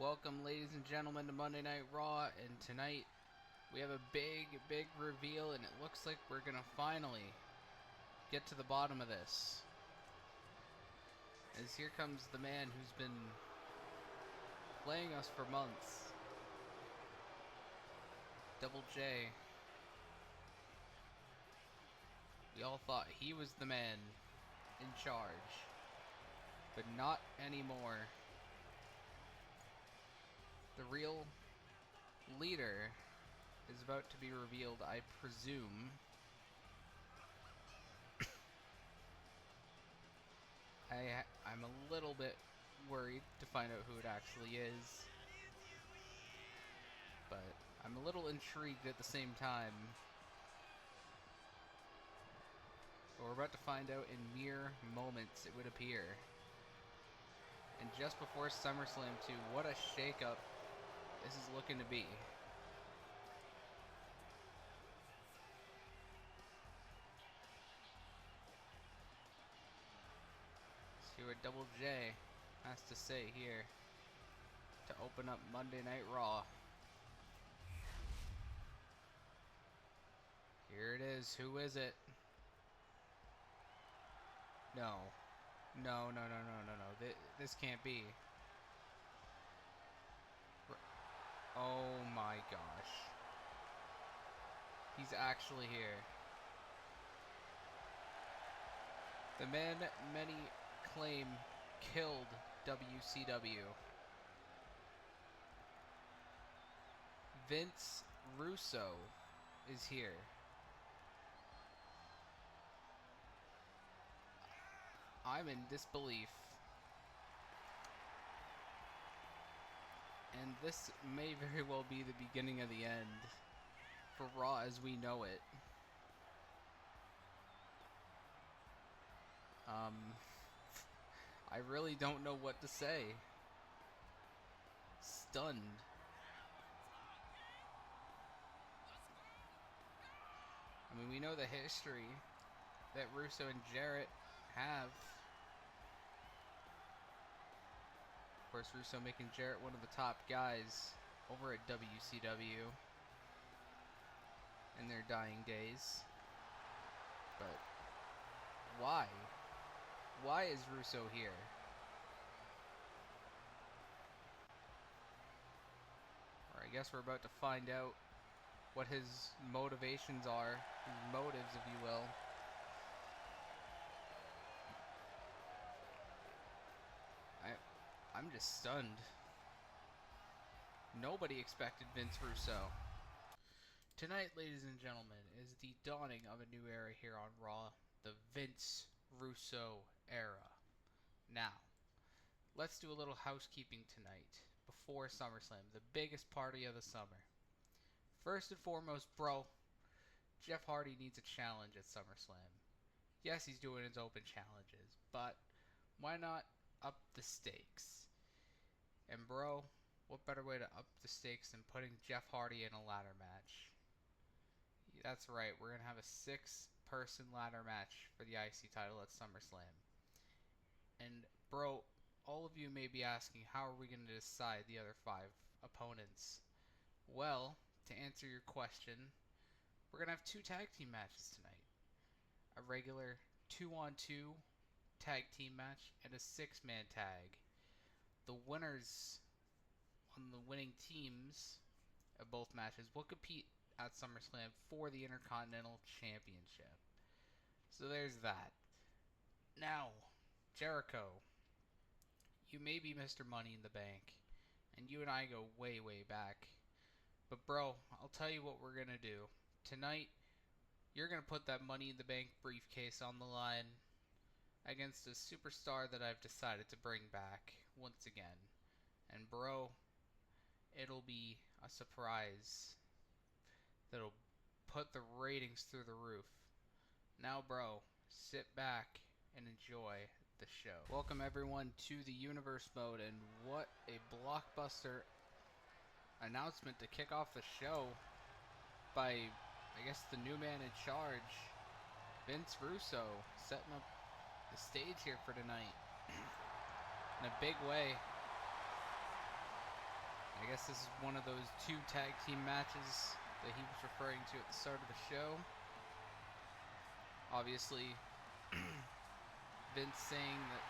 Welcome, ladies and gentlemen, to Monday Night Raw, and tonight we have a big reveal, and it looks like we're gonna finally get to the bottom of this. As here comes the man who's been playing us for months, Double J. We all thought he was the man in charge, but not anymore. The real leader is about to be revealed, I presume. I'm a little bit worried to find out who it actually is, but I'm a little intrigued at the same time. But we're about to find out in mere moments, it would appear. And just before SummerSlam 2, what a shakeup this is looking to be. Let's see what Double J has to say here to open up Monday Night Raw. Here it is. Who is it? No. No. This can't be. Oh my gosh. He's actually here. The man many claim killed WCW. Vince Russo is here. I'm in disbelief. And this may very well be the beginning of the end for Raw as we know it. I really don't know what to say. Stunned. I mean, we know the history that Russo and Jarrett have. Of course, Russo making Jarrett one of the top guys over at WCW in their dying days. But why? Why is Russo here? Or I guess we're about to find out what his motivations are, his motives, if you will. I'm just stunned. Nobody expected Vince Russo. Tonight, ladies and gentlemen, is the dawning of a new era here on Raw, the Vince Russo era. Now, let's do a little housekeeping tonight before SummerSlam, the biggest party of the summer. First and foremost, bro, Jeff Hardy needs a challenge at SummerSlam. Yes, he's doing his open challenges, but why not up the stakes? And bro, what better way to up the stakes than putting Jeff Hardy in a ladder match? That's right, we're going to have a 6-person ladder match for the IC title at SummerSlam. And bro, all of you may be asking, how are we going to decide the other 5 opponents? Well, to answer your question, we're going to have 2 tag team matches tonight. A regular 2-on-2 tag team match and a 6-man tag. The winners on the winning teams of both matches will compete at SummerSlam for the Intercontinental Championship. So there's that. Now, Jericho, you may be Mr. Money in the Bank, and you and I go way back. But bro, I'll tell you what we're gonna do. Tonight, you're gonna put that Money in the Bank briefcase on the line against a superstar that I've decided to bring back once again. And bro, it'll be a surprise that'll put the ratings through the roof. Now bro, sit back and enjoy the show. Welcome everyone to the Universe Mode, and what a blockbuster announcement to kick off the show by, I guess, the new man in charge, Vince Russo, setting up the stage here for tonight in a big way. guess this is one of those 2 tag team matches that he was referring to at the start of the show. Obviously, Vince saying that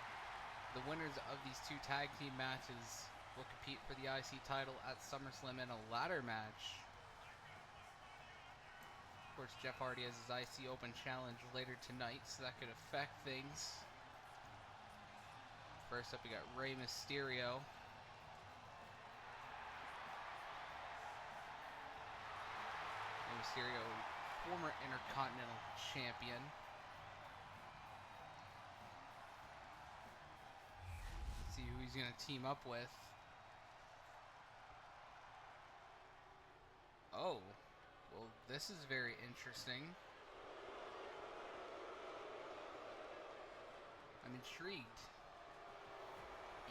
the winners of these 2 tag team matches will compete for the IC title at SummerSlam in a ladder match. Of course, Jeff Hardy has his IC Open Challenge later tonight, so that could affect things. First up, we got Rey Mysterio. Rey Mysterio, former Intercontinental Champion. Let's see who he's going to team up with. Oh. Well, this is very interesting. I'm intrigued.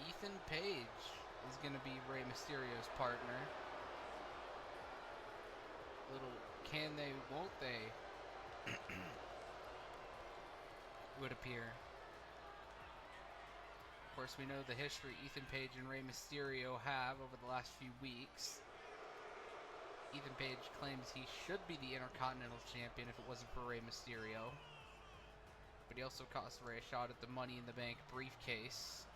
Ethan Page is going to be Rey Mysterio's partner. Little can they, won't they would appear. Of course, we know the history Ethan Page and Rey Mysterio have over the last few weeks. Ethan Page claims he should be the Intercontinental Champion if it wasn't for Rey Mysterio. But he also cost Rey a shot at the Money in the Bank briefcase.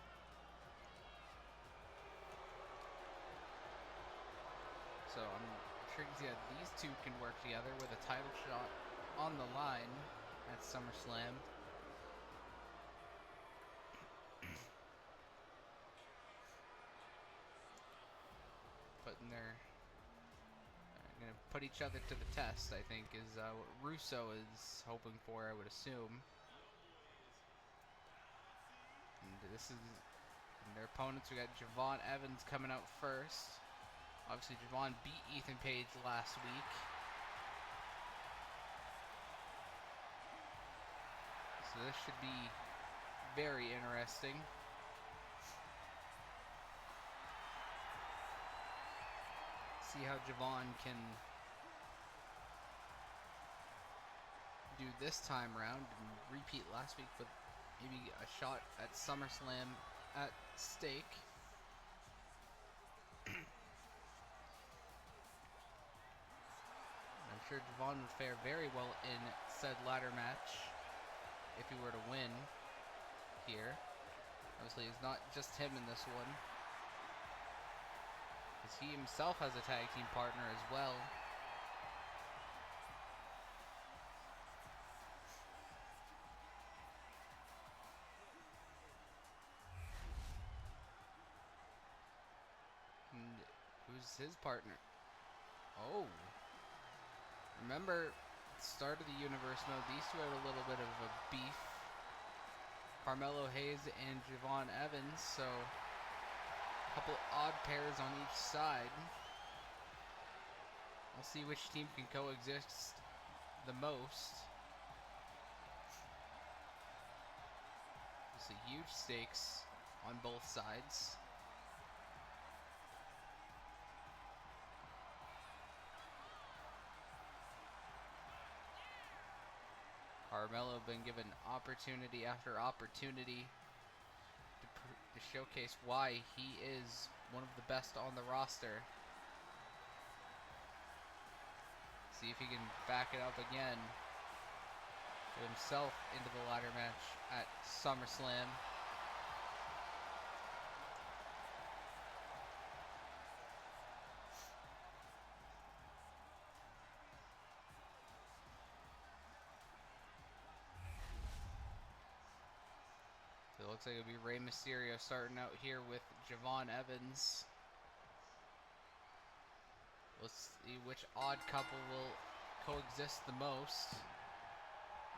So I'm intrigued to see how these two can work together with a title shot on the line at SummerSlam. Putting their... going to put each other to the test, I think, is what Russo is hoping for, I would assume. And this is their opponents. We got Javon Evans coming out first. Obviously, Javon beat Ethan Page last week. So this should be very interesting. See how Javon can do this time around and repeat last week with maybe a shot at SummerSlam at stake. I'm sure Javon would fare very well in said ladder match if he were to win here. Obviously, it's not just him in this one, because he himself has a tag team partner as well. And who's his partner? Oh. Remember, start of the universe mode, these two had a little bit of a beef. Carmelo Hayes and Javon Evans, so a couple odd pairs on each side. We'll see which team can coexist the most. There's huge stakes on both sides. Carmelo been given opportunity after opportunity to showcase why he is one of the best on the roster. See if he can back it up again. Put himself into the ladder match at SummerSlam. So it looks like it'll be Rey Mysterio starting out here with Javon Evans. Let's see which odd couple will coexist the most.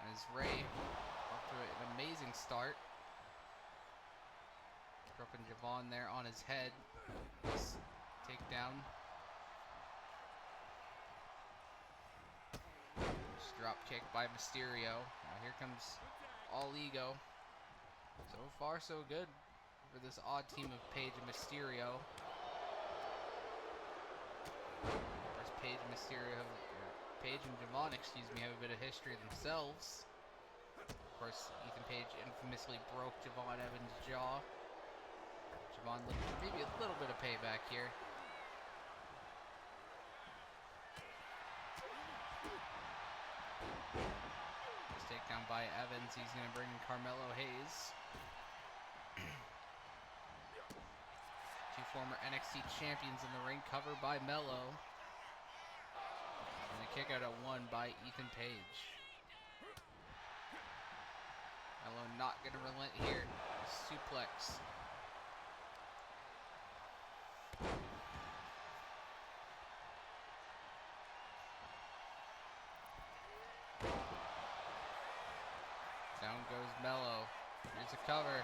As Rey off to an amazing start. Dropping Javon there on his head. Nice takedown. Just drop kick by Mysterio. Now here comes All Ego. So far so good for this odd team of Page and Mysterio. Of course, Page and Mysterio, Page and Javon, excuse me, have a bit of history themselves. Of course, Ethan Page infamously broke Javon Evans' jaw. Javon looking for maybe a little bit of payback here. Down by Evans. He's going to bring in Carmelo Hayes. Two former NXT champions in the ring, covered by Mello. And a kick out at one by Ethan Page. Mello not going to relent here. Suplex. Down goes Mello. Here's a cover.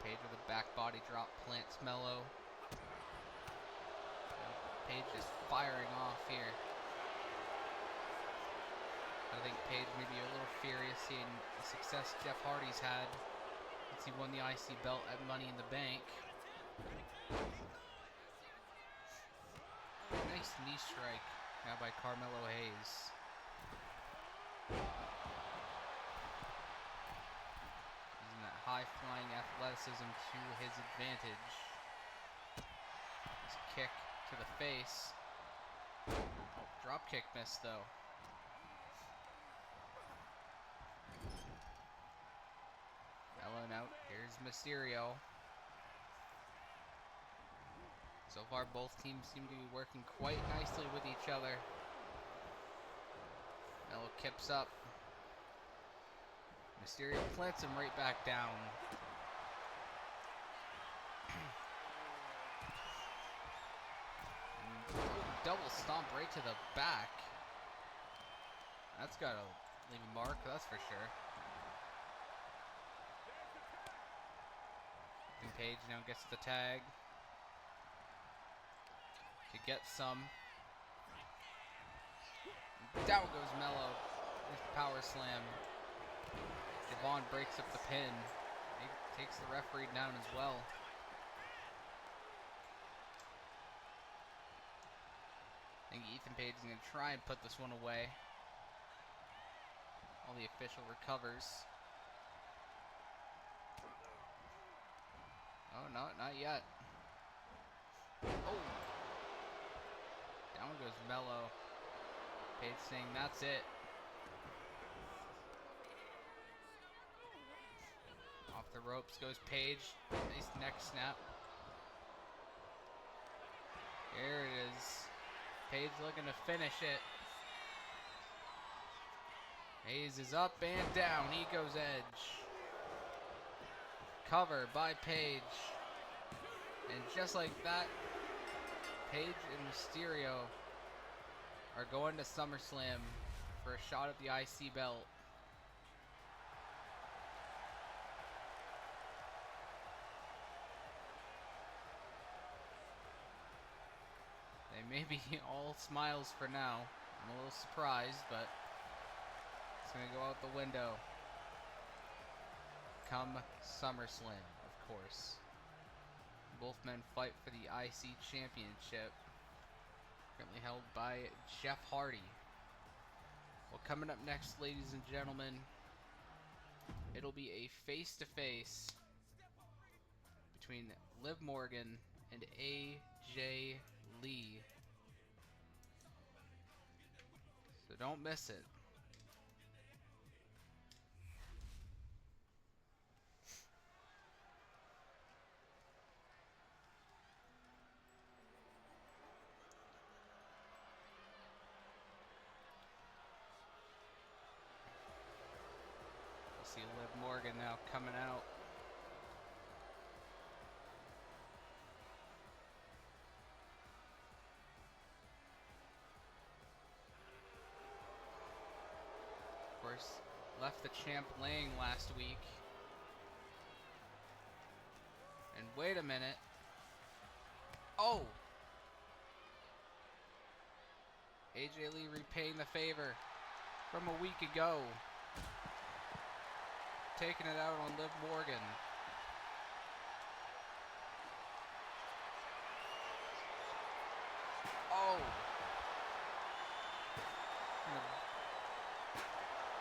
Page with a back body drop plants Mello. Page just firing off here. I think Page may be a little furious seeing the success Jeff Hardy's had since he won the IC belt at Money in the Bank. Nice knee strike now by Carmelo Hayes. Using that high-flying athleticism to his advantage. Nice kick to the face. Oh, drop kick missed though. Mello out. Here's Mysterio. So far, both teams seem to be working quite nicely with each other. Mello kips up. Mysterio plants him right back down. Double stomp right to the back. That's gotta leave a mark, that's for sure. And Page now gets the tag. To get some. Down goes Mello. With power slam. Devon breaks up the pin. He takes the referee down as well. I think Ethan Page is going to try and put this one away. All the official recovers. Oh, no, not yet. Oh! Down goes Mello. Page saying that's it. Off the ropes goes Page. Nice neck snap. There it is. Page looking to finish it. Hayes is up and down. He goes Edge. Cover by Page. And just like that, Page and Mysterio are going to SummerSlam for a shot at the IC belt. They may be all smiles for now. I'm a little surprised, but it's going to go out the window. Come SummerSlam, of course. Both men fight for the IC Championship, currently held by Jeff Hardy. Well, coming up next, ladies and gentlemen, it'll be a face-to-face between Liv Morgan and AJ Lee. So don't miss it. See Liv Morgan now coming out. Of course, left the champ laying last week. And wait a minute. Oh! AJ Lee repaying the favor from a week ago. Taking it out on Liv Morgan. Oh!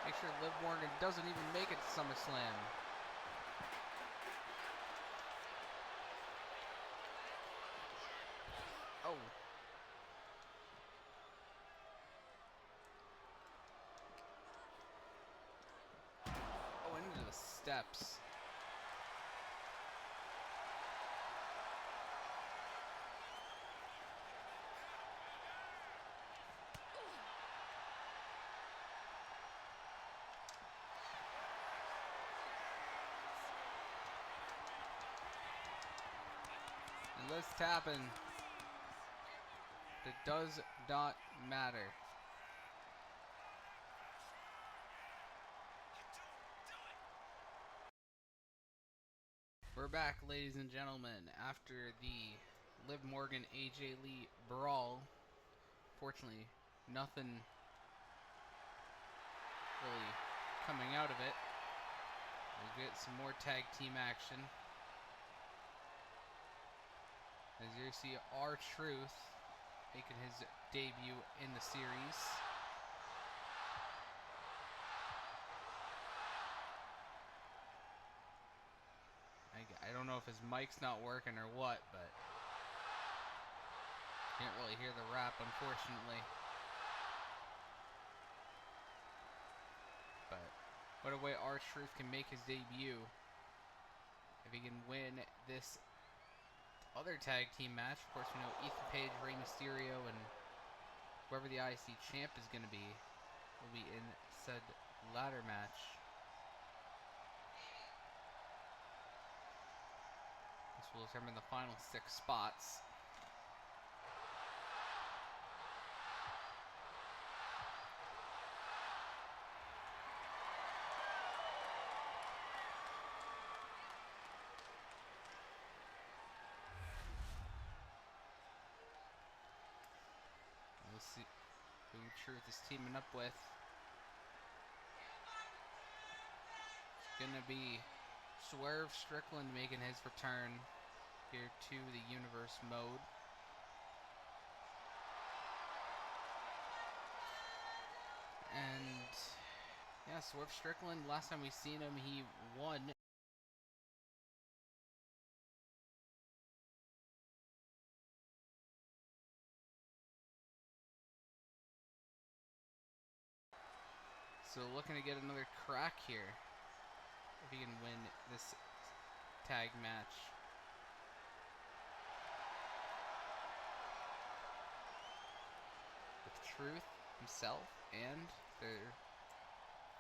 Make sure Liv Morgan doesn't even make it to SummerSlam. Oh. Oh, into the steps. And let's tap in. It does not matter. We're back, ladies and gentlemen, after the Liv Morgan AJ Lee brawl. Fortunately, nothing really coming out of it. We'll get some more tag team action. As you see, R-Truth making his debut in the series. I don't know if his mic's not working or what, but can't really hear the rap, unfortunately. But what a way R-Truth can make his debut. If he can win this other tag team match, of course we know Ethan Page, Rey Mysterio, and whoever the IC champ is going to be will be in said ladder match. This will determine the final 6 spots. We'll see who Truth is teaming up with. It's gonna be Swerve Strickland making his return here to the Universe mode. And yeah, Swerve Strickland, last time we seen him, he won. So looking to get another crack here if he can win this tag match. With Truth himself and their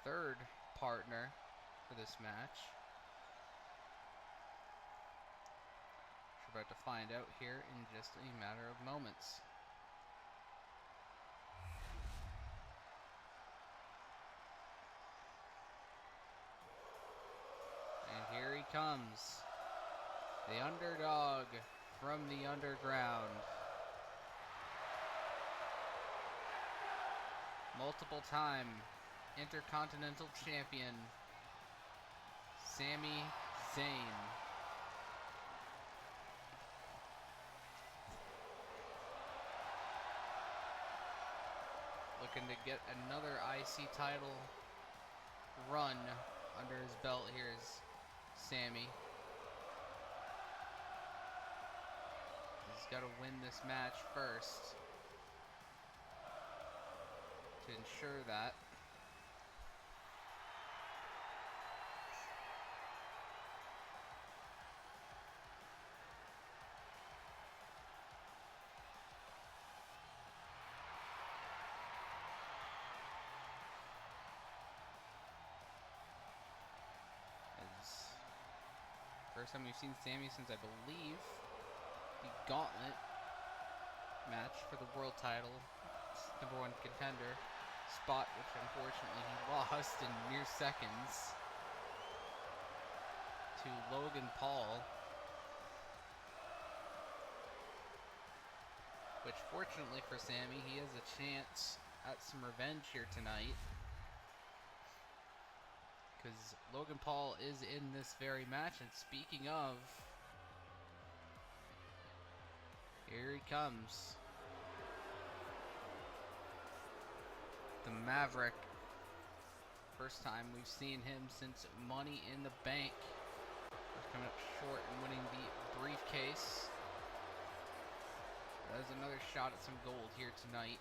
third partner for this match. We're about to find out here in just a matter of moments. Here he comes, the underdog from the underground. Multiple time Intercontinental Champion, Sami Zayn. Looking to get another IC title run under his belt. Here's Sami. He's got to win this match first to ensure that. First time we've seen Sami since, I believe, the Gauntlet match for the world title, #1 contender spot, which unfortunately he lost in mere seconds to Logan Paul. Which, fortunately for Sami, he has a chance at some revenge here tonight, because Logan Paul is in this very match. And speaking of, here he comes, the Maverick, First time we've seen him since Money in the Bank. He's coming up short and winning the briefcase. That is another shot at some gold here tonight.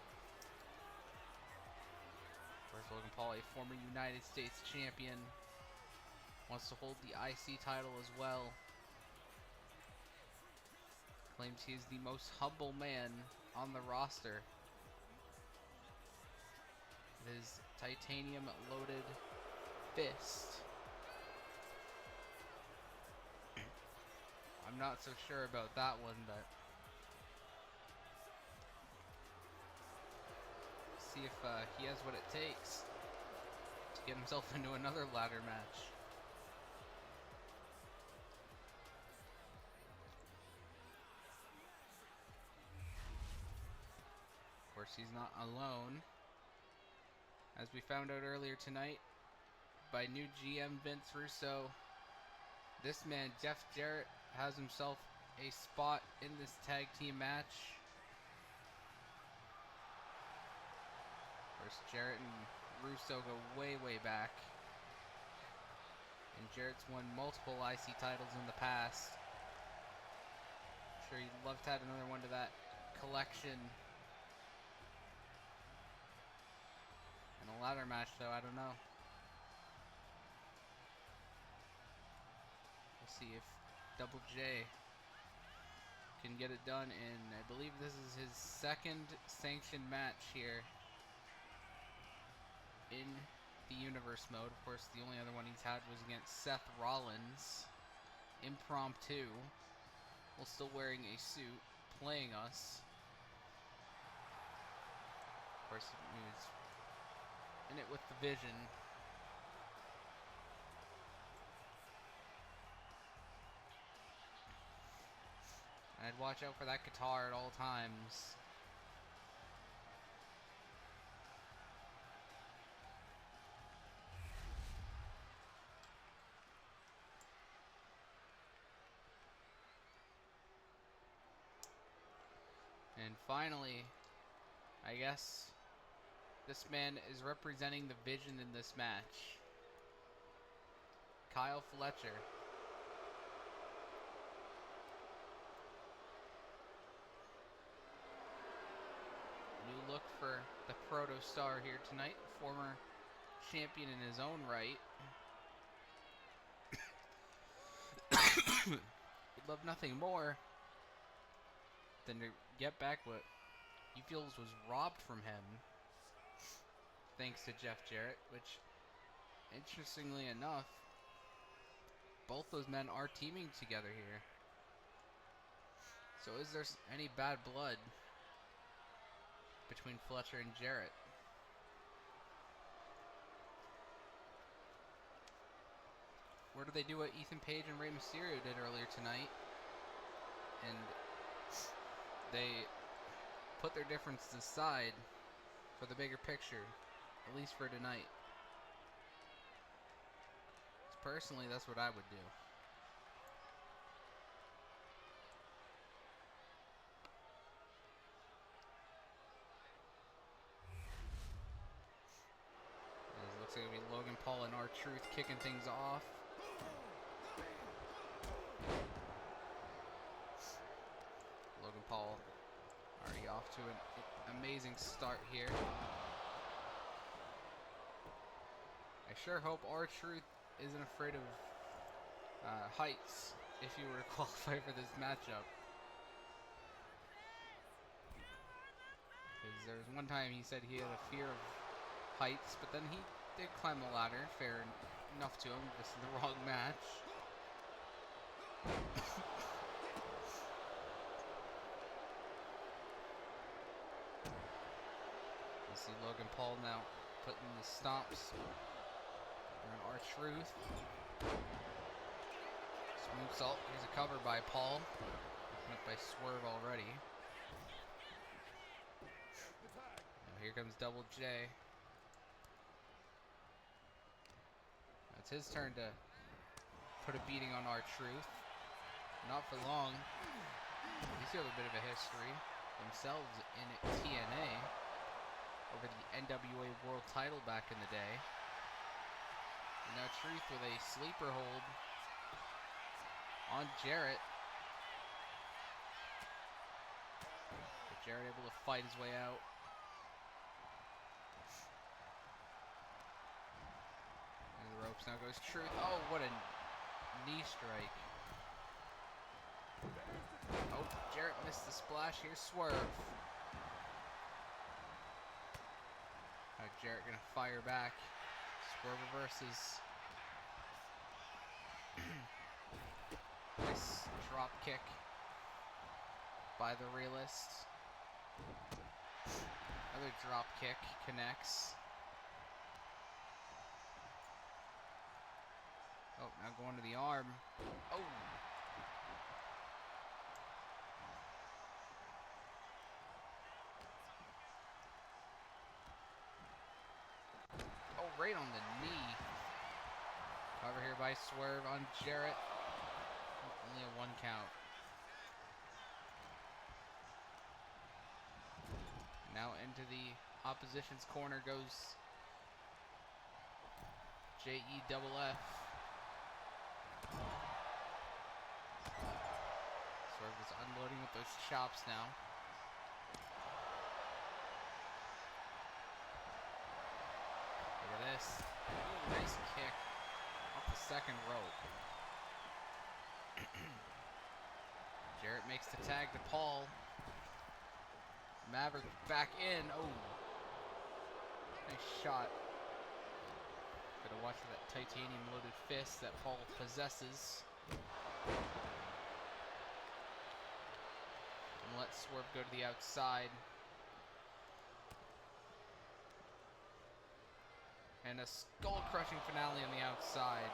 Of course, Logan Paul, a former United States champion, wants to hold the IC title as well. Claims he is the most humble man on the roster. His titanium loaded fist. I'm not so sure about that one, but see if he has what it takes to get himself into another ladder match. Of course, he's not alone. As we found out earlier tonight by new GM Vince Russo, this man, Jeff Jarrett, has himself a spot in this tag team match. Of course, Jarrett and Russo go way, way back. And Jarrett's won multiple IC titles in the past. I'm sure he'd love to add another one to that collection. In a ladder match, though, I don't know. We'll see if Double J can get it done, and I believe this is his second sanctioned match here in the Universe mode. Of course, the only other one he's had was against Seth Rollins. Impromptu. While still wearing a suit, playing us. Of course, he was in it with the Vision. I'd watch out for that guitar at all times. And finally, I guess this man is representing the Vision in this match. Kyle Fletcher. New look for the proto-star here tonight. Former champion in his own right. Would love nothing more than to get back what he feels was robbed from him, thanks to Jeff Jarrett, which, interestingly enough, both those men are teaming together here. So is there any bad blood between Fletcher and Jarrett? Where do they do what Ethan Page and Rey Mysterio did earlier tonight? And they put their differences aside for the bigger picture, at least for tonight. Personally, that's what I would do. It looks like it'll be Logan Paul and R-Truth kicking things off. Logan Paul already off to an amazing start here. I sure hope R-Truth isn't afraid of heights if you were to qualify for this matchup. Because there was one time he said he had a fear of heights, but then he did climb the ladder, fair enough to him, just in the wrong match. You see Logan Paul now putting the stomps on R-Truth. Moonsault. Here's a cover by Paul. Opened up by Swerve already. Now here comes Double J. It's his turn to put a beating on R-Truth. Not for long. These two have a bit of a history themselves in TNA over the NWA World Title back in the day. And now Truth with a sleeper hold on Jarrett. But Jarrett able to fight his way out. And the ropes, now goes Truth. Oh, what a knee strike. Oh, Jarrett missed the splash. Here's Swerve. Now Jarrett gonna fire back. Swerve reverses. Nice drop kick by the realist. Another drop kick connects. Oh, now going to the arm. Oh! Oh, right on the knee. Cover here by Swerve on Jarrett. Only a 1 count. Now into the opposition's corner goes JEFF. Swerve is unloading with those chops now. Look at this. Ooh, nice kick off the second rope. Jarrett makes the tag to Paul. Maverick back in. Oh, nice shot. Gotta watch for that titanium loaded fist that Paul possesses. And let Swerve go to the outside. And a skull-crushing finale on the outside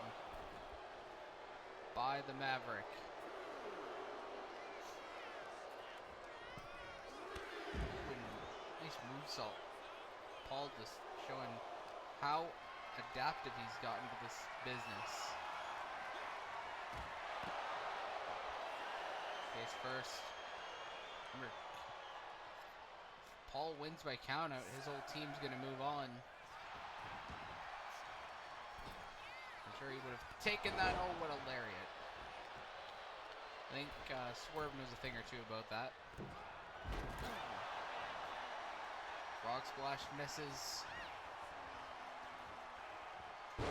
by the Maverick. Nice moonsault. Paul just showing how adaptive he's gotten to this business. Face first. Remember, if Paul wins by countout, his whole team's gonna move on. I'm sure he would have taken that. Oh, what a lariat. I think Swerve knows a thing or two about that. Frog splash misses.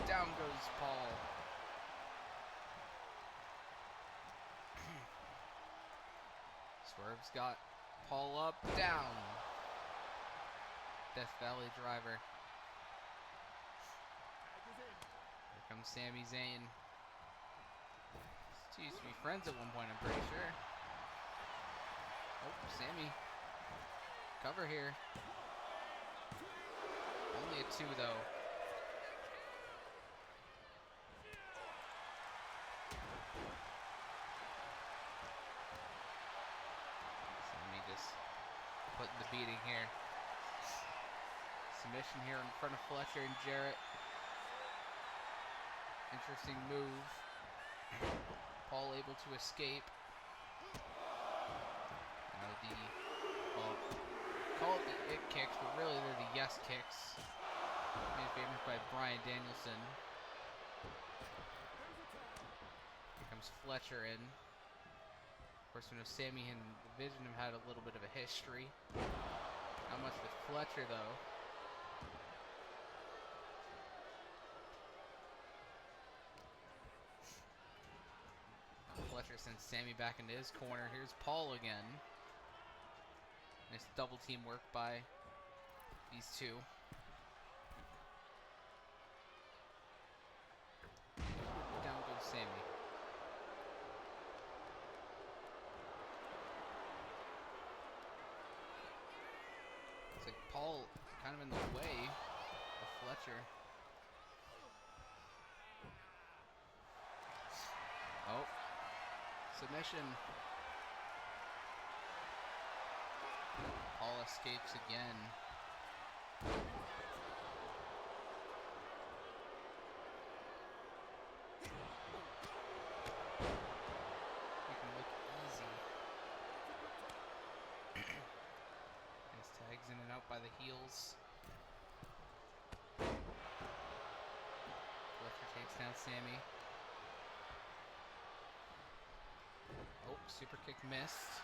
Down goes Paul. Swerve's got Paul up, down. Death Valley driver. Here comes Sami Zayn. These two used to be friends at one point, I'm pretty sure. Oh, Sami. Cover here. Only a 2 though. Sami just putting the beating here. Submission here in front of Fletcher and Jarrett. Interesting move. Paul able to escape. Now well, call it the it kicks, but really they're the yes kicks. Made famous by Bryan Danielson. Here comes Fletcher in. Of course, we know Sami and the Vision have had a little bit of a history. Not much with Fletcher, though. Fletcher sends Sami back into his corner. Here's Paul again. Nice double team work by these two. Down goes Sami. It's like Paul kind of in the way of Fletcher. Oh. Submission. Paul escapes again. Making it look easy. Nice tags in and out by the heels. Fletcher Takes down Sammy. Oh, super kick missed.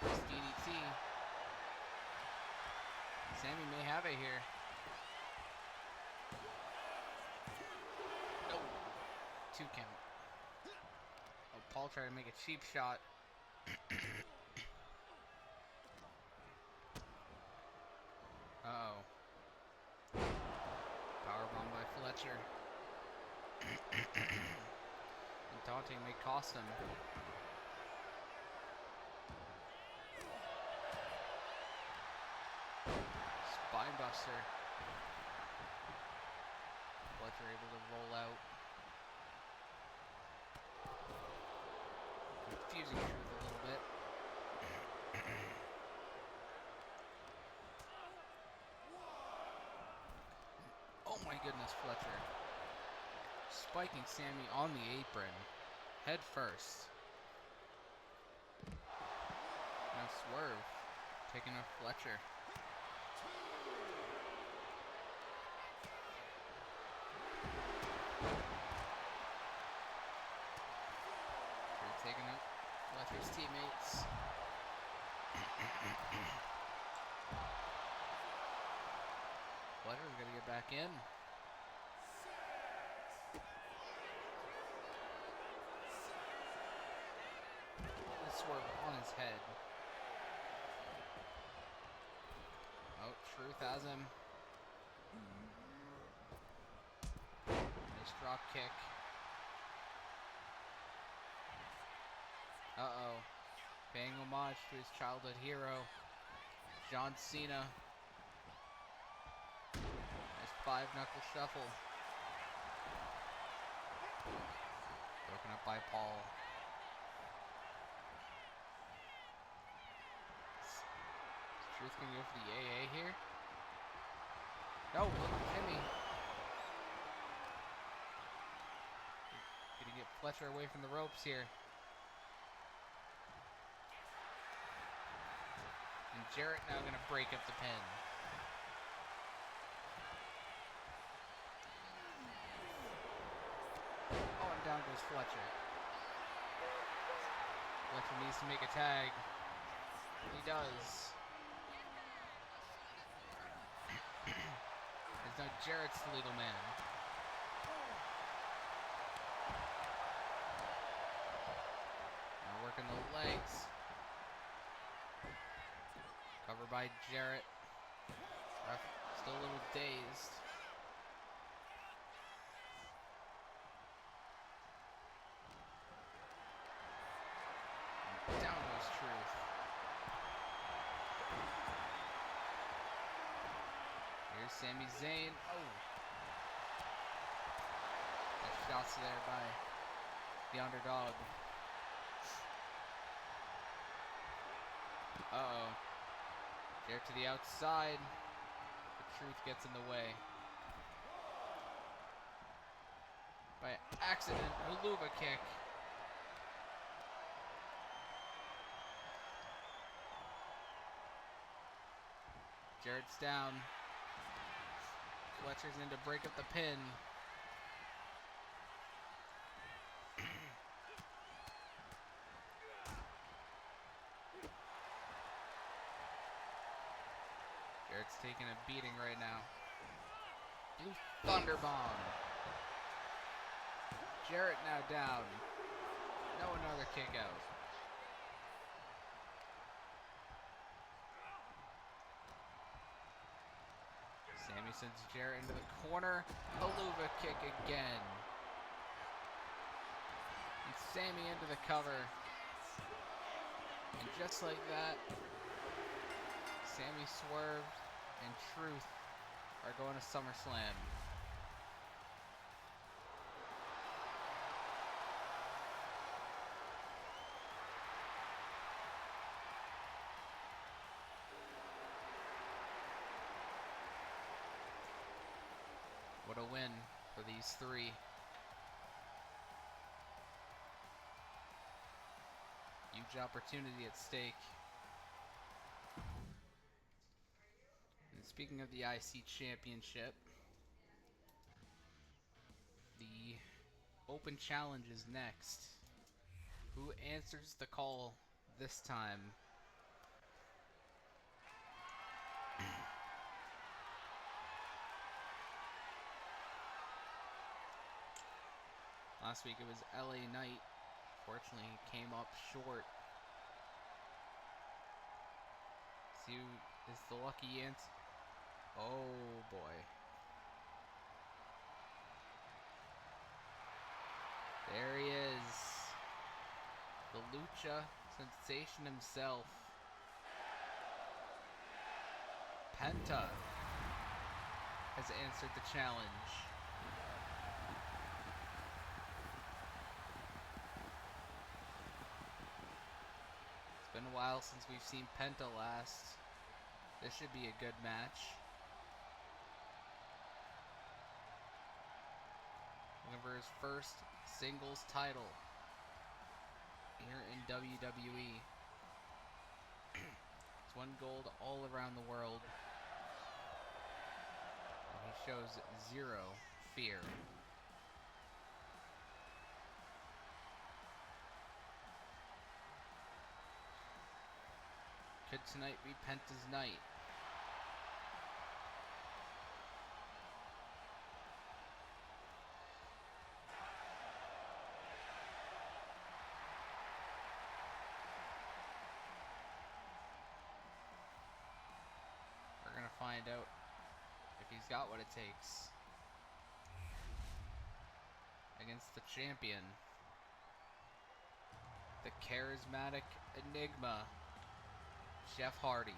Nice DDT. Sammy may have it here. Nope. 2 count. Oh, Paul tried to make a cheap shot. Uh-oh. Powerbomb by Fletcher. And taunting may cost him. Spinebuster. Fletcher able to roll out. Confusing Truth a little bit. Oh my goodness, Fletcher. Spiking Sammy on the apron. Head first. Now Swerve. Taking off Fletcher. Taking up Fletcher's teammates. Fletcher's gonna get back in. Swerve on his head. Oh, Truth has him. Nice drop kick. Uh-oh. Paying homage to his childhood hero, John Cena. Nice 5-knuckle shuffle. Broken up by Paul. Is Truth gonna go for the AA here? No, look at Jimmy. Gonna get Fletcher away from the ropes here. And Jarrett now going to break up the pin. Oh, and down goes Fletcher. Fletcher needs to make a tag. He does. It's now Jarrett's the legal man. Now working the legs. Covered by Jarrett. Ref still a little dazed. And down goes Truth. Here's Sami Zayn. Oh. Nice shots there by the underdog. Uh-oh. Jarrett to the outside, but Truth gets in the way. By accident, Huluva kick. Jarrett's down. Fletcher's in to break up the pin. Jarrett's taking a beating right now. Blue Thunder Bomb. Jarrett now down. No, another kick out. Sami sends Jarrett into the corner. Huluva kick again. And Sami into the cover. And just like that, Sami Swerve and Truth are going to SummerSlam. What a win for these three. Huge opportunity at stake. And speaking of the IC Championship, Open challenge is next. Who answers the call this time? Last week it was LA Knight. Fortunately, he came up short. See who is the lucky answer. Oh boy. There he is. The Lucha sensation himself. Penta has answered the challenge. It's been a while since we've seen Penta last. This should be a good match. Looking for his first singles title here in WWE. He's won gold all around the world. And he shows zero fear. Could tonight be Penta's night? We're gonna find out if he's got what it takes against the champion, the charismatic enigma, Jeff Hardy.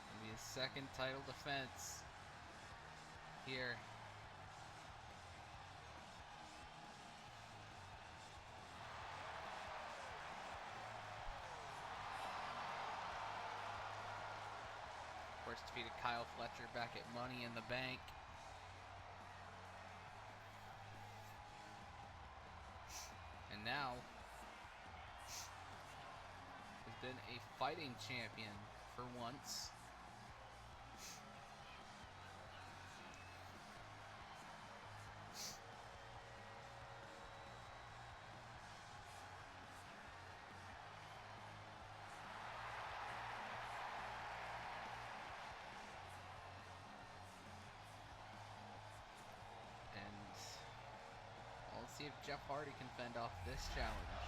It'll be his second title defense here. Of course, defeated Kyle Fletcher back at Money in the Bank. And now has been a fighting champion for once. Let's see if Jeff Hardy can fend off this challenge.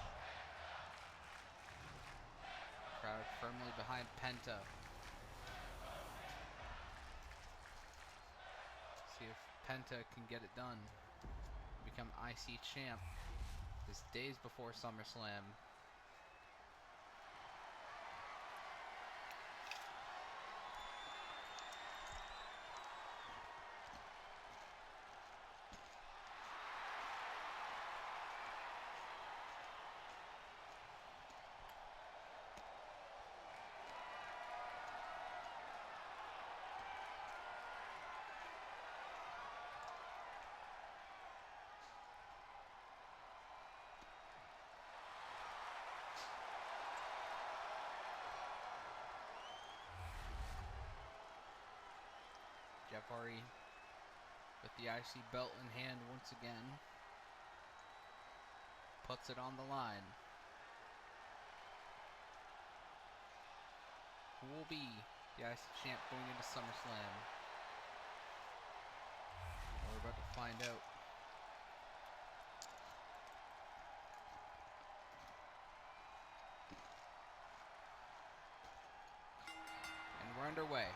Crowd firmly behind Penta. See if Penta can get it done. Become IC champ just days before SummerSlam. Jeff Hardy with the IC belt in hand once again. Puts it on the line. Who will be the IC champ going into SummerSlam? We're about to find out. And we're underway.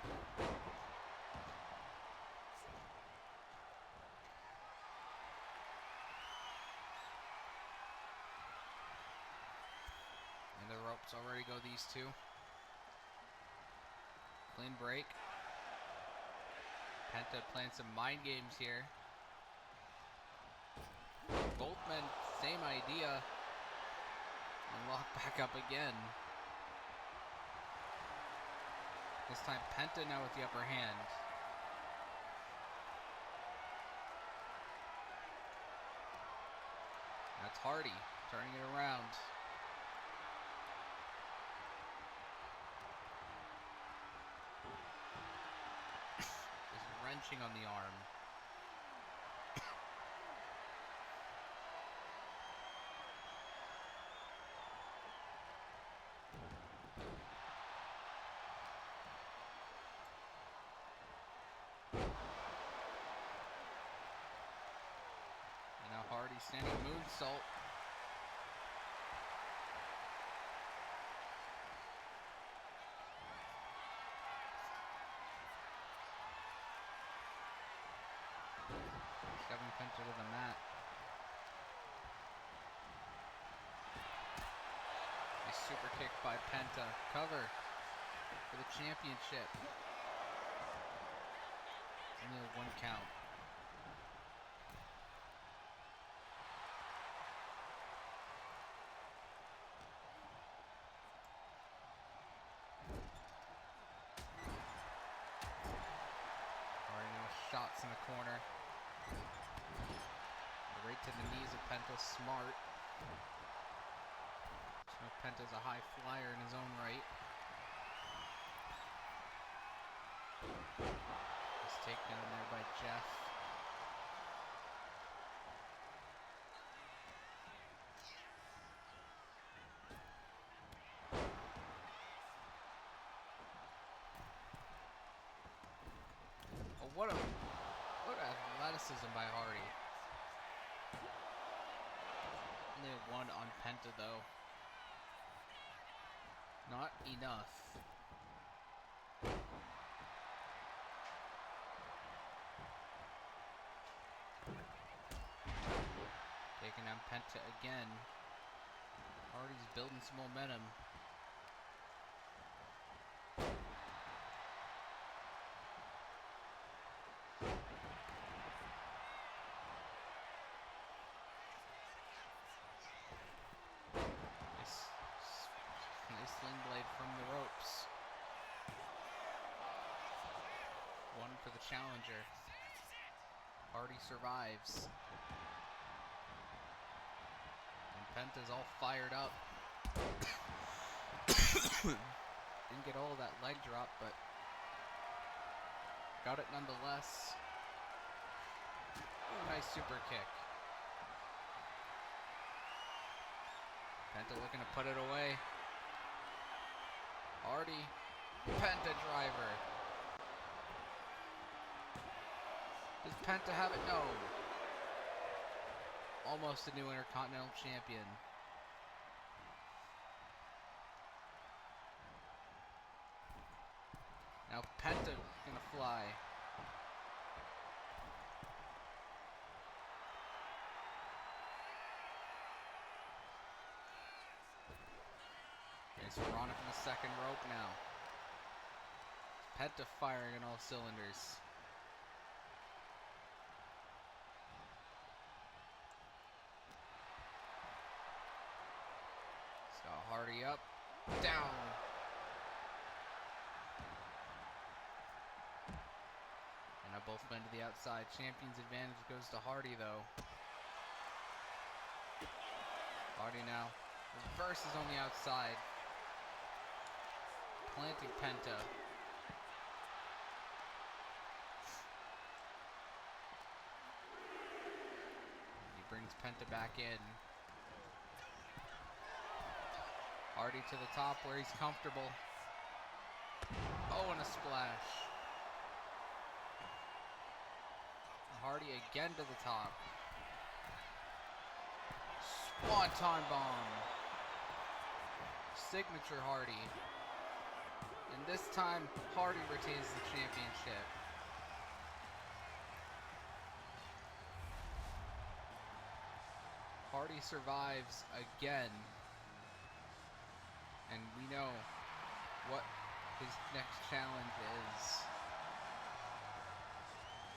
The ropes already go these two. Clean break. Penta playing some mind games here. Both men, same idea. And lock back up again. This time Penta now with the upper hand. That's Hardy turning it around. punching on the arm. And now Hardy standing moonsault. Shoving Penta to the mat. A super kick by Penta. Cover for the championship. Only a 1 count. Hardy now shots in the corner. Right to the knees of Penta. Smart. So Penta's a high flyer in his own right. He's taken down there by Jeff. Oh, what athleticism by Hardy. Only a 1 on Penta though. Not enough. Taking down Penta again. Hardy's building some momentum. Nice sling blade from the ropes. 1 for the challenger. Hardy survives. And Penta's all fired up. Didn't get all of that leg drop, but got it nonetheless. Ooh, nice super kick. Penta looking to put it away. Hardy, Penta driver. Does Penta have it? No. Almost a new Intercontinental Champion. Now Penta gonna fly. It's Veronica from the second rope now. Penta firing on all cylinders. So Hardy up, down. And now both men to the outside. Champion's advantage goes to Hardy though. Hardy now reverses on the outside. Planting Penta. He brings Penta back in. Hardy to the top where he's comfortable. Oh, and a splash. Hardy again to the top. Swanton bomb. Signature Hardy. And this time, Hardy retains the championship. Hardy survives again. And we know what his next challenge is.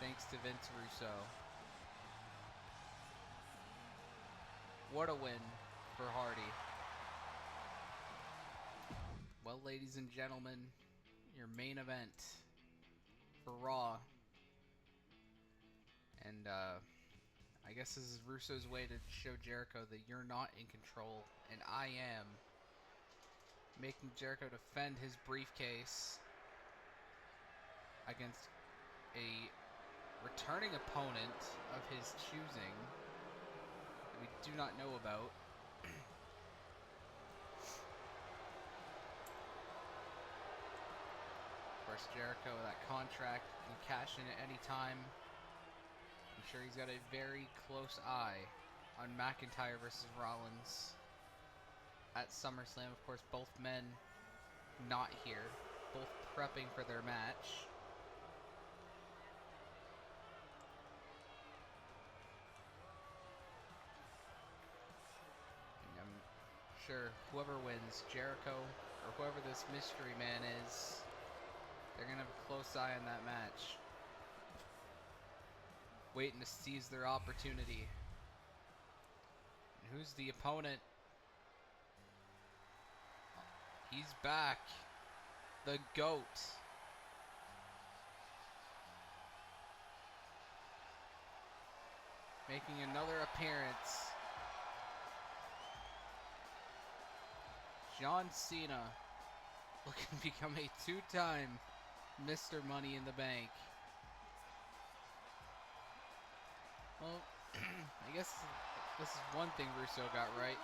Thanks to Vince Russo. What a win for Hardy. Well, ladies and gentlemen, your main event for Raw. And I guess this is Russo's way to show Jericho that you're not in control, and I am. Making Jericho defend his briefcase against a returning opponent of his choosing that we do not know about. Of course, Jericho, that contract, can cash in at any time. I'm sure he's got a very close eye on McIntyre versus Rollins at SummerSlam. Of course, both men not here, both prepping for their match. And I'm sure whoever wins, Jericho or whoever this mystery man is, they're going to have a close eye on that match, waiting to seize their opportunity. And who's the opponent? He's back. The GOAT. Making another appearance. John Cena looking to become a two-time Mr. Money in the Bank. Well, I guess this is one thing Russo got right.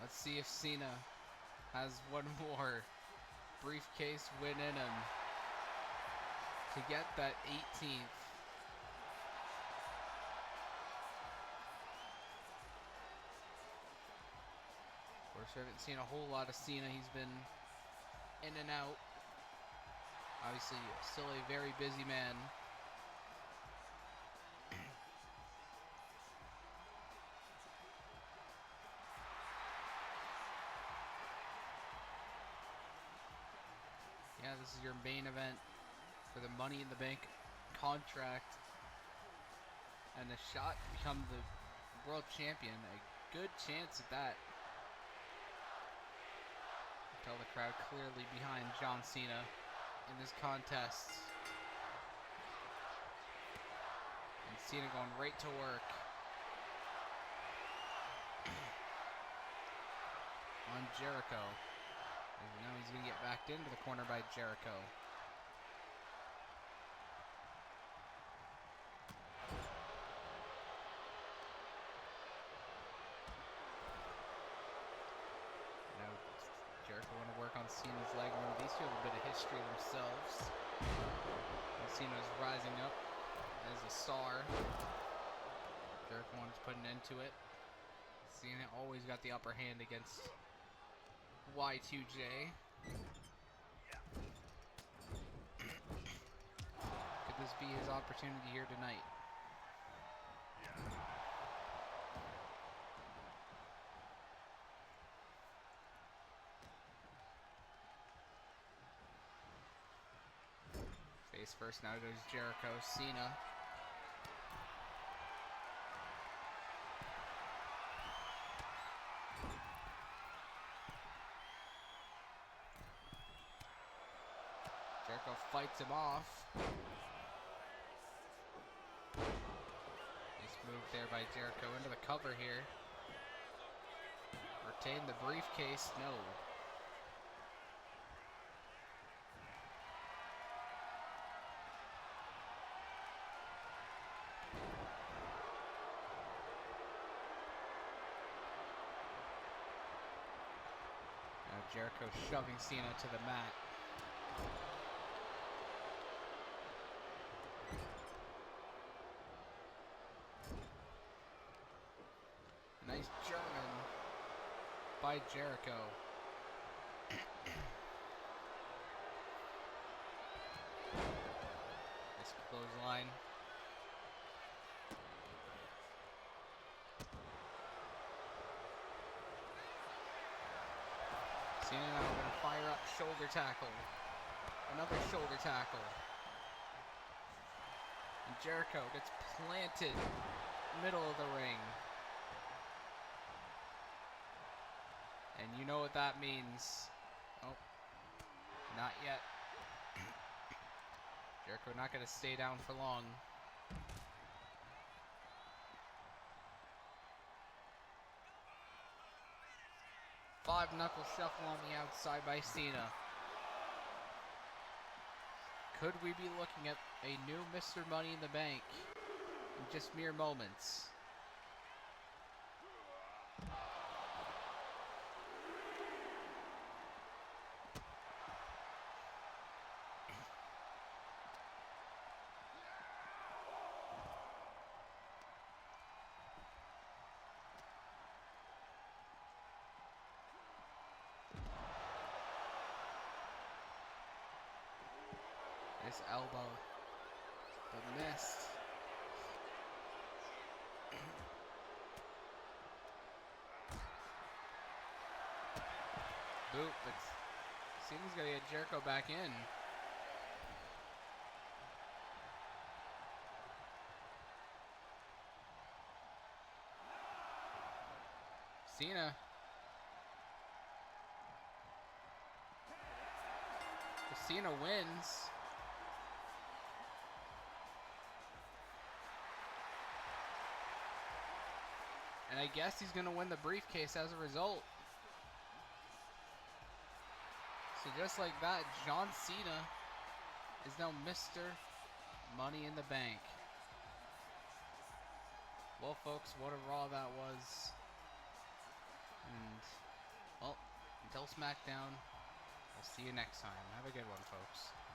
Let's see if Cena has one more briefcase win in him to get that 18th. Of course, we haven't seen a whole lot of Cena. He's been in and out. Obviously, still a very busy man. Yeah, this is your main event for the Money in the Bank contract and a shot to become the world champion. A good chance at that. Tell the crowd clearly behind John Cena in this contest. And Cena going right to work on Jericho. And now he's going to get backed into the corner by Jericho. Now Jericho want to work on Cena's leg. Remember, these two have a bit of history themselves. And Cena's rising up as a star. Jericho wanted to put an end to it. Cena always got the upper hand against Y2J. Could this be his opportunity here tonight? Face first, now goes Jericho. Cena. Jericho fights him off. Nice move there by Jericho into the cover here. Retain the briefcase. No. Now Jericho shoving Cena to the mat. Nice German by Jericho. Nice clothesline. Cena now going to fire up shoulder tackle. Another shoulder tackle. And Jericho gets planted middle of the ring. And you know what that means. Oh, not yet. Jericho not going to stay down for long. Five knuckle shuffle on the outside by Cena. Could we be looking at a new Mr. Money in the Bank in just mere moments? Nice elbow, but missed. Boot, but Cena's gonna get Jericho back in. Cena. Cena wins. And I guess he's going to win the briefcase as a result. So just like that, John Cena is now Mr. Money in the Bank. Well, folks, what a Raw that was. And, well, until SmackDown, I'll see you next time. Have a good one, folks.